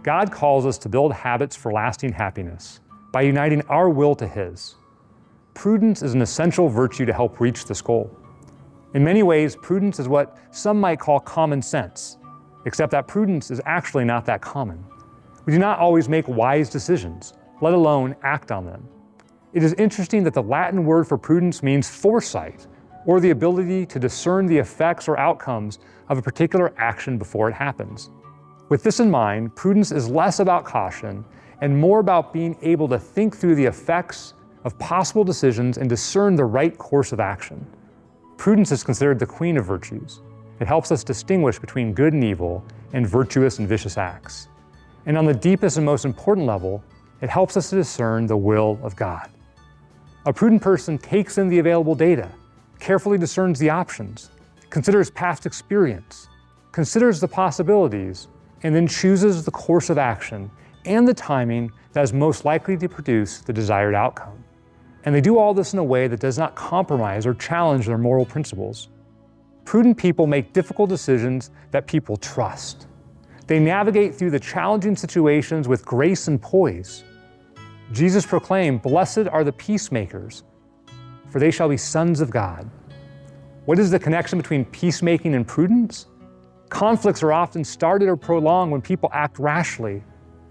God calls us to build habits for lasting happiness by uniting our will to His. Prudence is an essential virtue to help reach this goal. In many ways, prudence is what some might call common sense, except that prudence is actually not that common. We do not always make wise decisions, let alone act on them. It is interesting that the Latin word for prudence means foresight, or the ability to discern the effects or outcomes of a particular action before it happens. With this in mind, prudence is less about caution and more about being able to think through the effects of possible decisions and discern the right course of action. Prudence is considered the queen of virtues. It helps us distinguish between good and evil and virtuous and vicious acts. And on the deepest and most important level, it helps us to discern the will of God. A prudent person takes in the available data, carefully discerns the options, considers past experience, considers the possibilities, and then chooses the course of action and the timing that is most likely to produce the desired outcome. And they do all this in a way that does not compromise or challenge their moral principles. Prudent people make difficult decisions that people trust. They navigate through the challenging situations with grace and poise. Jesus proclaimed, "Blessed are the peacemakers, for they shall be sons of God." What is the connection between peacemaking and prudence? Conflicts are often started or prolonged when people act rashly,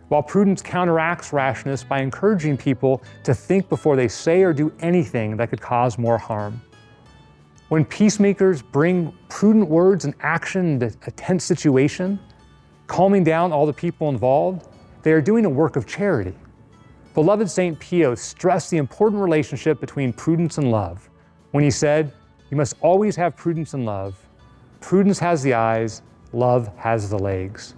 while prudence counteracts rashness by encouraging people to think before they say or do anything that could cause more harm. When peacemakers bring prudent words and action into a tense situation, calming down all the people involved, they are doing a work of charity. Beloved St. Pio stressed the important relationship between prudence and love when he said, "You must always have prudence and love. Prudence has the eyes, love has the legs."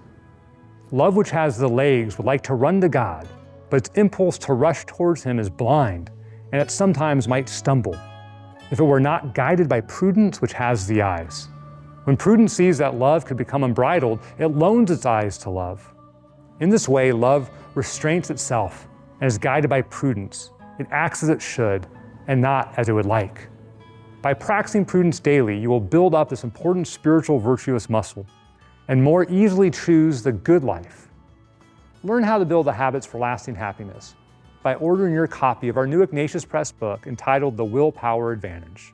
Love which has the legs would like to run to God, but its impulse to rush towards Him is blind, and it sometimes might stumble, if it were not guided by prudence which has the eyes. When prudence sees that love could become unbridled, it loans its eyes to love. In this way, love restrains itself and is guided by prudence. It acts as it should and not as it would like. By practicing prudence daily, you will build up this important spiritual virtuous muscle and more easily choose the good life. Learn how to build the habits for lasting happiness by ordering your copy of our new Ignatius Press book entitled The Willpower Advantage.